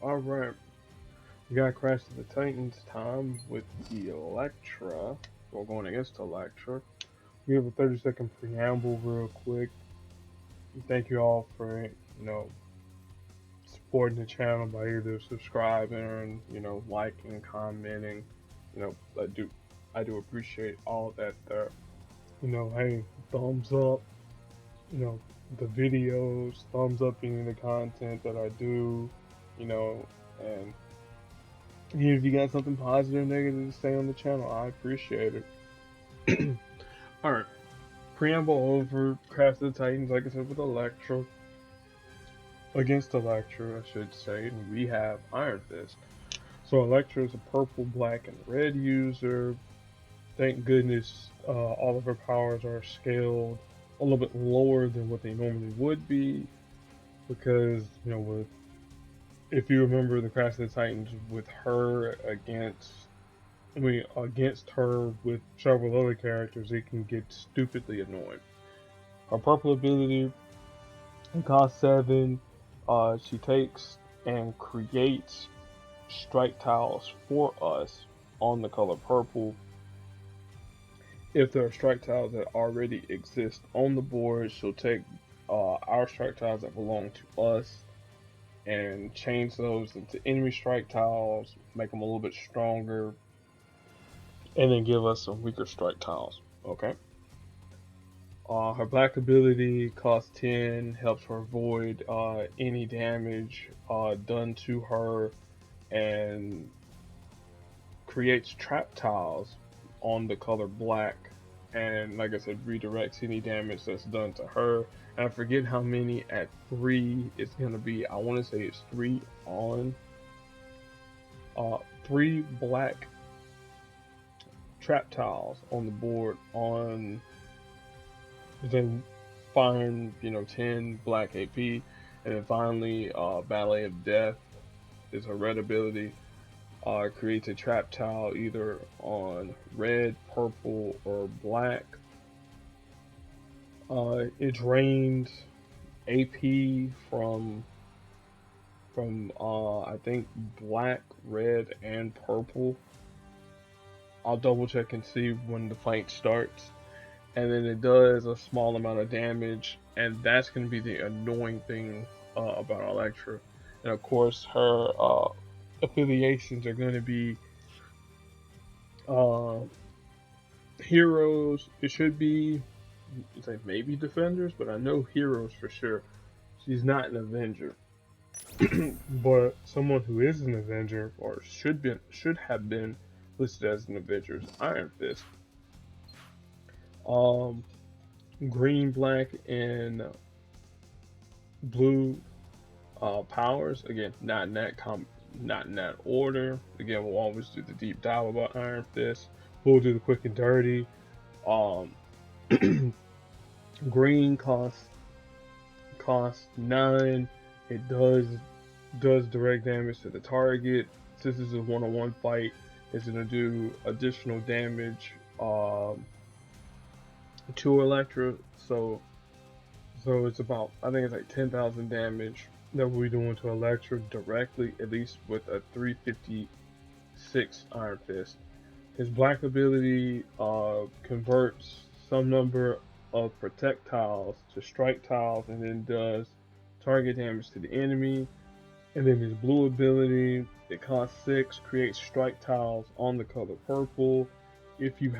Alright, we got Crash of the Titans time with the Elektra. We're going against Elektra. We have a 30-second preamble real quick. Thank you all for, supporting the channel by either subscribing or, liking, commenting. You know, I do I do appreciate all that there. Hey, thumbs up, you know, the videos, thumbs up any of the content that I do, and if you got something positive or negative to say on the channel, I appreciate it. Alright, preamble over. Crash of the Titans, like I said, with Elektra. Against Elektra, I should say, and we have Iron Fist. So Elektra is a purple, black, and red user. Thank goodness all of her powers are scaled a little bit lower than what they normally would be, because, if you remember the Crash of the Titans with her against her with several other characters, it can get stupidly annoying. Her purple ability costs 7. She takes and creates strike tiles for us on the color purple. If there are strike tiles that already exist on the board, she'll take our strike tiles that belong to us and change those into enemy strike tiles, make them a little bit stronger, and then give us some weaker strike tiles. Okay. Her black ability costs 10, helps her avoid any damage done to her, and creates trap tiles on the color black. And like I said, redirects any damage that's done to her. And I forget how many at 3 it's going to be. I want to say it's 3 on. 3 black trap tiles on the board on. Then find 10 black AP, and then finally Ballet of Death is her red ability. Creates a trap tile either on red, purple, or black. It drains AP from I think black, red, and purple. I'll double check and see when the fight starts. And then it does a small amount of damage, and that's going to be the annoying thing about Elektra. And of course, her affiliations are going to be uh, heroes. It should be, it's like maybe defenders, but I know heroes for sure. She's not an Avenger, but someone who is an Avenger or should have been listed as an Avenger is Iron Fist. Um, Green, black, and blue powers. Again, not in that order. Again, we'll always do the deep dive about Iron Fist. We'll do the quick and dirty. Um, Green costs 9. It does direct damage to the target. Since this is a one-on-one fight, it's gonna do additional damage to Elektra. So it's about, I think it's like 10,000 damage that we're doing to Elektra directly, at least with a 356 Iron Fist. His black ability converts some number of projectiles to strike tiles and then does target damage to the enemy. And then his blue ability, it costs 6, creates strike tiles on the color purple. If you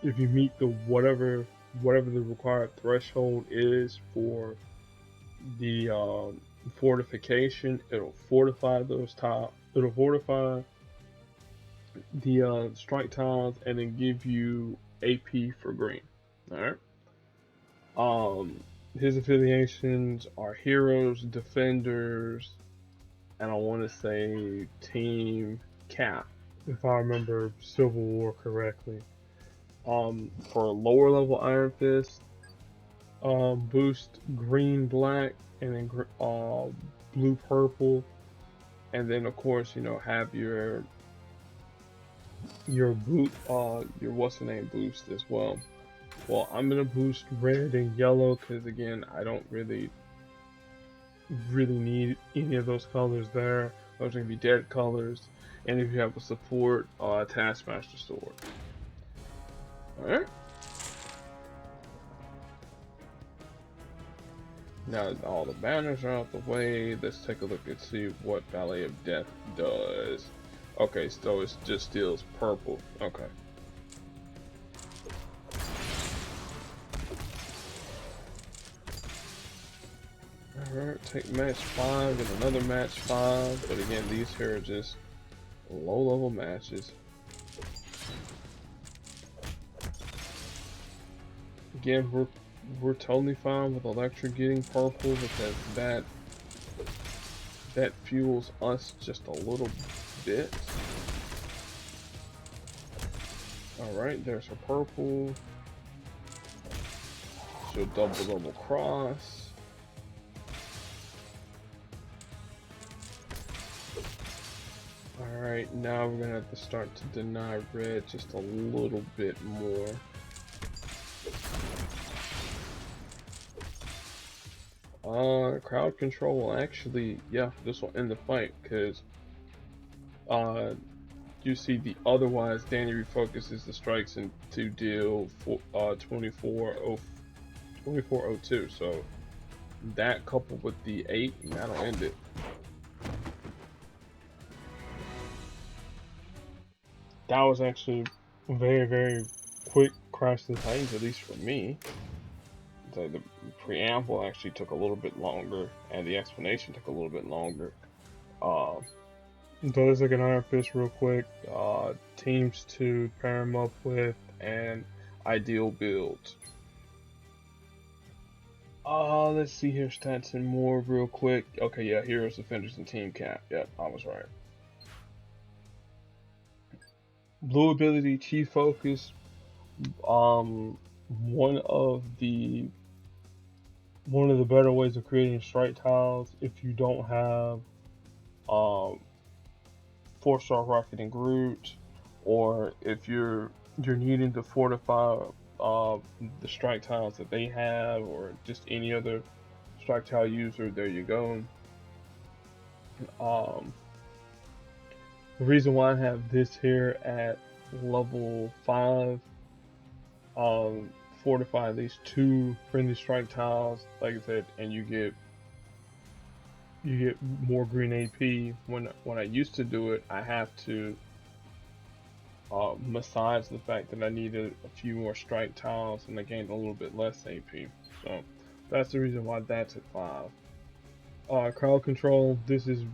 meet the whatever the required threshold is for the fortification, it'll fortify those tiles. It'll fortify the strike tiles and then give you AP for green. All right. His affiliations are heroes, defenders, and I want to say Team Cap, if I remember Civil War correctly. For lower level Iron Fist, boost green, black, and then blue, purple, and then of course have your boot your what's the name boost as well. Well, I'm gonna boost red and yellow because again I don't really really need any of those colors there. Those are going to be dead colors. And if you have a support Taskmaster sword. Alright. Now that all the banners are out the way, let's take a look and see what Ballet of Death does. Okay, so it just steals purple. Okay. Alright, take match 5 and another match 5, but again, these here are just low-level matches. Again, we're totally fine with Elektra getting purple because that fuels us just a little bit. Alright, there's her purple. She'll double cross. Alright, now we're gonna have to start to deny red just a little bit more. Crowd control will actually, yeah, this will end the fight, because you see the otherwise Danny refocuses the strikes to deal 2402, so that coupled with the 8, that'll end it. That was actually very, very quick Crash the Titans, at least for me. The preamble actually took a little bit longer, and the explanation took a little bit longer. So let's look at Iron Fist real quick. Teams to pair him up with, and ideal builds. Let's see here, stats and more real quick. Okay, yeah, heroes, defenders, and team cap. Yep, I was right. Blue ability, Chi Focus. One of the better ways of creating strike tiles if you don't have 4-star Rocket and Groot, or if you're needing to fortify the strike tiles that they have, or just any other strike tile user. There you go. The reason why I have this here at level 5, fortify these 2 friendly strike tiles, like I said, and you get more green AP. When I used to do it, I have to massage the fact that I needed a few more strike tiles, and I gained a little bit less AP. So that's the reason why that's at 5. Crowd control. This is,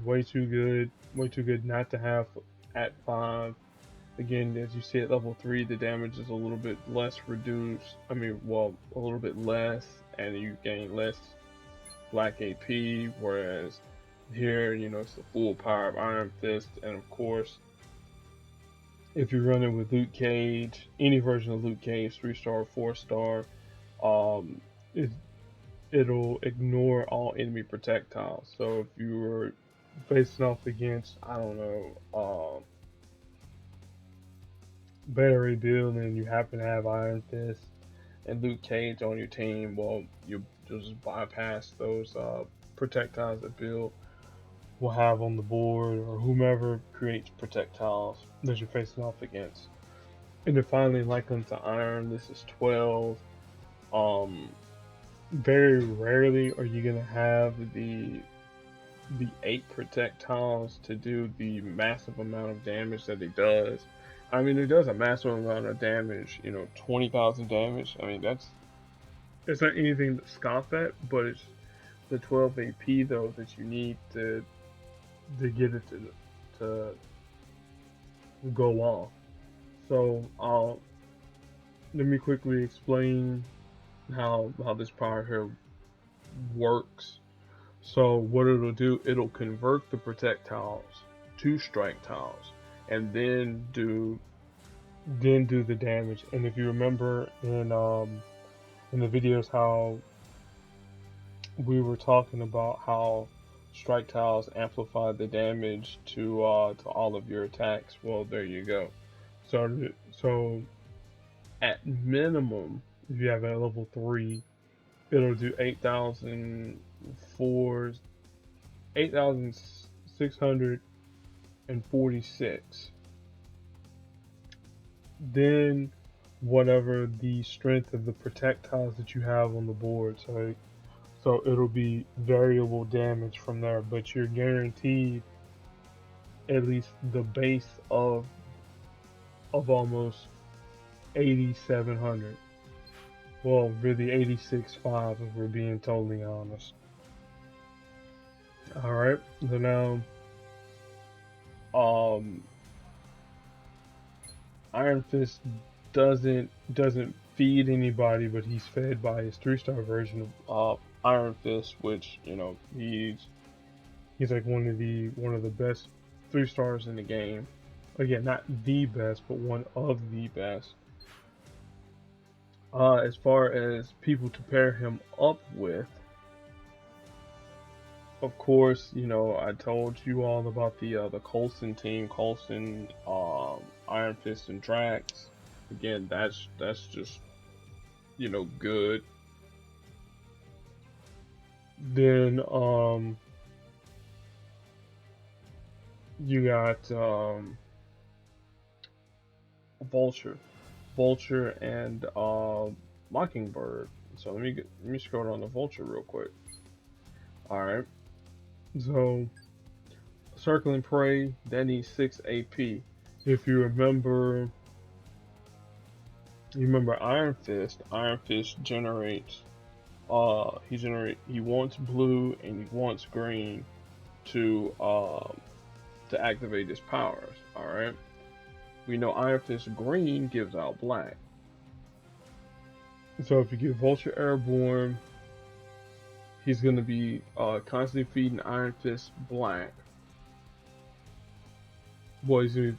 way too good not to have at 5. Again, as you see at level 3, the damage is a little bit less reduced. I mean, well, a little bit less, and you gain less black AP, whereas here, it's the full power of Iron Fist. And of course, if you're running with Luke Cage, any version of Luke Cage, 3-star, 4-star, it'll ignore all enemy projectiles. So if you were facing off against, I don't know, Battery build, and you happen to have Iron Fist and Luke Cage on your team, well, you'll just bypass those projectiles that build will have on the board, or whomever creates projectiles that you're facing off against. And then finally, like unto Iron, this is 12. Very rarely are you gonna have the 8 projectiles to do the massive amount of damage that it does. I mean, it does a massive amount of damage, 20,000 damage. I mean, it's not anything to scoff at, but it's the 12 AP though that you need to get it to go off. So let me quickly explain how this power here works. So what it'll do, it'll convert the projectiles to strike tiles, and then do the damage. And if you remember in the videos how we were talking about how strike tiles amplify the damage to all of your attacks, well, there you go. So at minimum, if you have a level 3, it'll do 8,000 for 8,646. Then whatever the strength of the projectiles that you have on the board. So it'll be variable damage from there, but you're guaranteed at least the base of almost 8,700. Well, really 86.5 if we're being totally honest. All right, so now um, Iron Fist doesn't feed anybody, but he's fed by his 3-star version of Iron Fist, which he's like one of the best 3-stars in the game. Again, not the best, but one of the best. As far as people to pair him up with, of course, I told you all about the Coulson team, Coulson, Iron Fist, and Drax. Again, that's just good. Then you got Vulture and Mockingbird. So let me scroll down to Vulture real quick. All right. So Circling Prey, that needs 6 AP. If you remember Iron Fist. Iron Fist generates he wants blue and he wants green to activate his powers. All right. We know Iron Fist green gives out black. So if you get Vulture Airborne, he's going to be constantly feeding Iron Fist black. Iron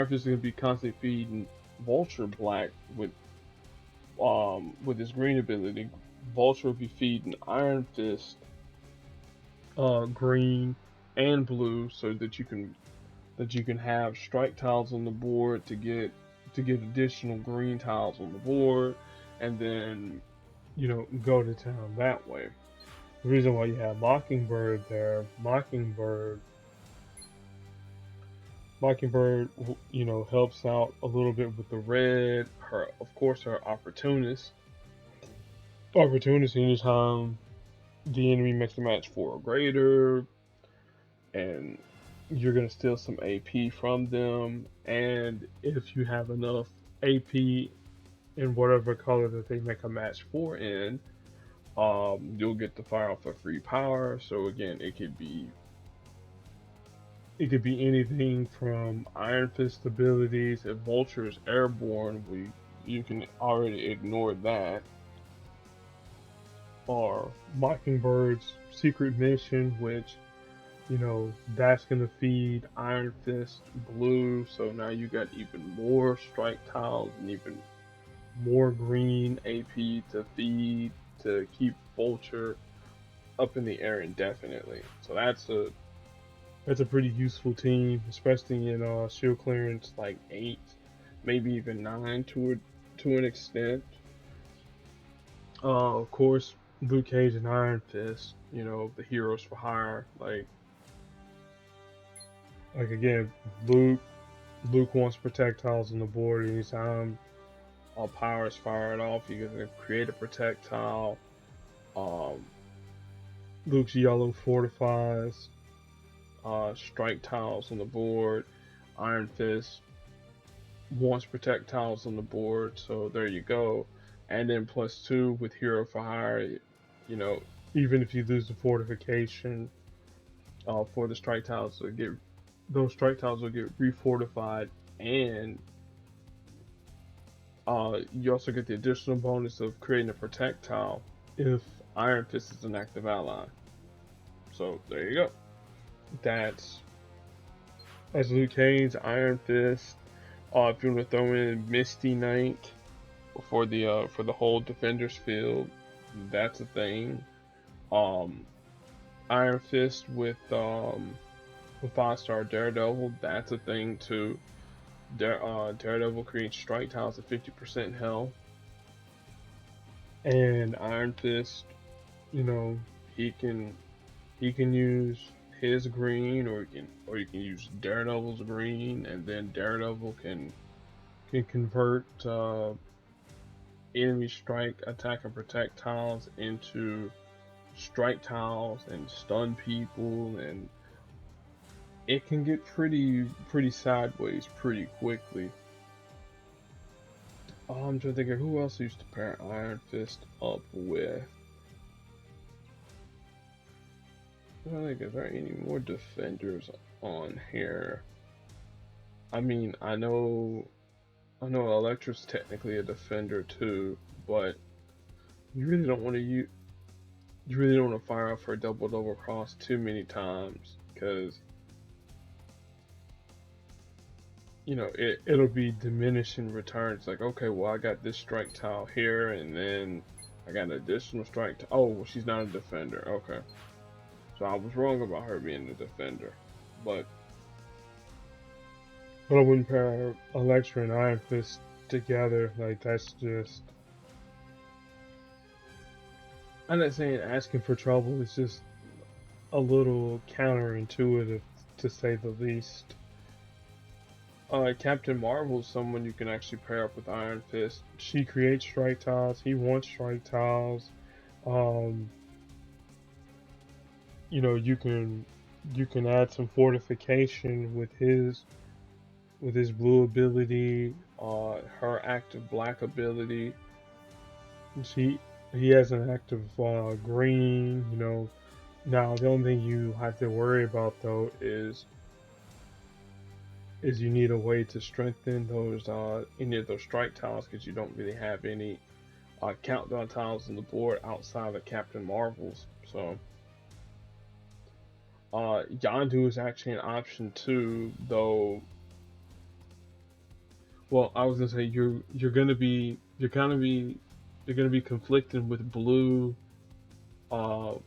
Fist is going to be constantly feeding Vulture black with his green ability. Vulture will be feeding Iron Fist green and blue, so that you can have strike tiles on the board to get additional green tiles on the board, and then go to town that way. The reason why you have Mockingbird there, Mockingbird, helps out a little bit with the red. Her opportunist. Opportunist anytime the enemy makes a match 4 or greater, and you're gonna steal some AP from them. And if you have enough AP in whatever color that they make a match 4 in, you'll get to fire off a free power. So again, it could be anything from Iron Fist abilities. If Vulture is airborne, you can already ignore that. Or Mockingbird's secret mission, which that's gonna feed Iron Fist blue. So now you got even more strike tiles and even more green AP to feed to keep Vulture up in the air indefinitely. So that's a pretty useful team, especially in shield clearance like 8, maybe even 9 to an extent. Of course, Luke Cage and Iron Fist, the heroes for hire. Like again, Luke wants projectiles on the board anytime all power is fired off. You're gonna create a projectile. Luke's yellow fortifies. Strike tiles on the board. Iron Fist wants projectiles on the board, so there you go. And then +2 with hero for hire. Even if you lose the fortification for the strike tiles, those strike tiles will get refortified, and you also get the additional bonus of creating a projectile if Iron Fist is an active ally. So there you go. That's Luke Cage, Iron Fist. If you want to throw in Misty Knight for the whole Defenders field, that's a thing. Iron Fist with 5-star Daredevil, that's a thing too. Daredevil creates strike tiles at 50% health, and Iron Fist, he can use his green, or you can use Daredevil's green, and then Daredevil can convert enemy strike, attack, and protect tiles into strike tiles and stun people, and it can get pretty sideways pretty quickly. I'm trying to think of who else used to pair Iron Fist up with. I don't think, is there any more defenders on here? I mean, I know Elektra's technically a defender too, but you really don't want to fire off her double cross too many times, because it'll be diminishing returns. Like, okay, well, I got this strike tile here, and then I got an additional strike tile. Oh, well, she's not a defender. Okay, so I was wrong about her being a defender, but I wouldn't pair Elektra and Iron Fist together. Like, that's just, I'm not saying asking for trouble. It's just a little counterintuitive, to say the least. Captain Marvel is someone you can actually pair up with Iron Fist. She creates strike tiles. He wants strike tiles. You can add some fortification with his blue ability, her active black ability. He has an active green. Now the only thing you have to worry about though is you need a way to strengthen those any of those strike tiles, because you don't really have any countdown tiles on the board outside of Captain Marvel's. So Yondu is actually an option too, though. Well, I was gonna say you're gonna be conflicting with blue, because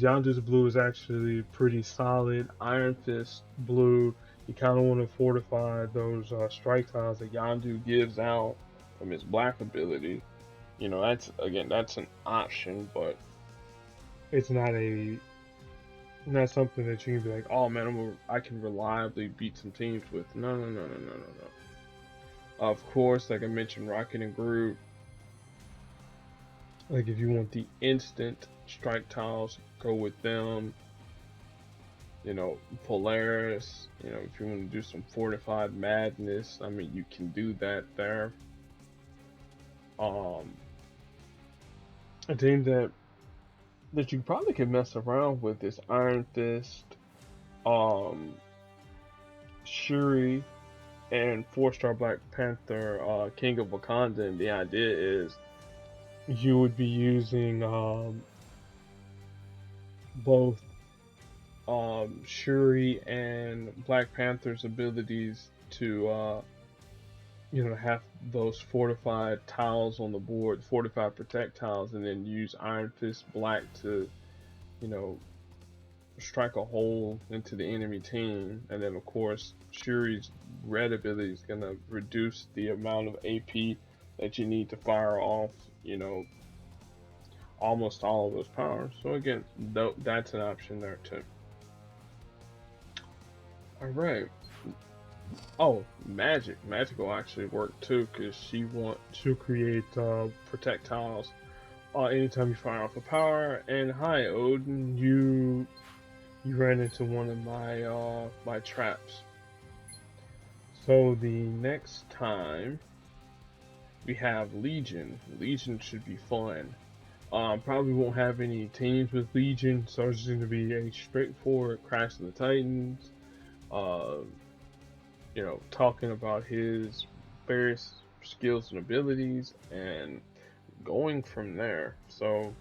Yondu's blue is actually pretty solid. Iron Fist blue, you kind of want to fortify those strike tiles that Yondu gives out from his black ability. That's an option, but it's not something that you can be like, oh man, I can reliably beat some teams with. No. Of course, like I mentioned, Rocket and Groot. Like, if you want the instant strike tiles, go with them. Polaris. If you want to do some fortified madness, I mean, you can do that there. A team that you probably could mess around with is Iron Fist, Shuri, and 4-star Black Panther, King of Wakanda. And the idea is you would be using both Shuri and Black Panther's abilities to have those fortified tiles on the board, fortified protect tiles, and then use Iron Fist Black to strike a hole into the enemy team. And then of course Shuri's red ability is going to reduce the amount of AP that you need to fire off almost all of those powers. So again, that's an option there too. Alright. Oh, Magic will actually work too, because she wants to create projectiles anytime you fire off a power. And hi Odin, you ran into one of my traps. So the next time we have Legion. Legion should be fun. Probably won't have any teams with Legion, so it's just going to be a straightforward Crash of the Titans. Talking about his various skills and abilities and going from there. So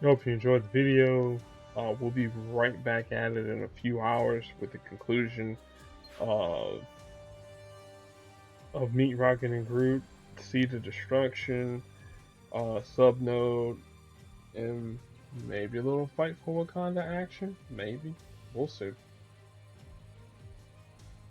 I hope you enjoyed the video. We'll be right back at it in a few hours with the conclusion of Meet Rocket and Groot, Seed of Destruction, Subnode, and maybe a little Fight for Wakanda action. Maybe. We'll see.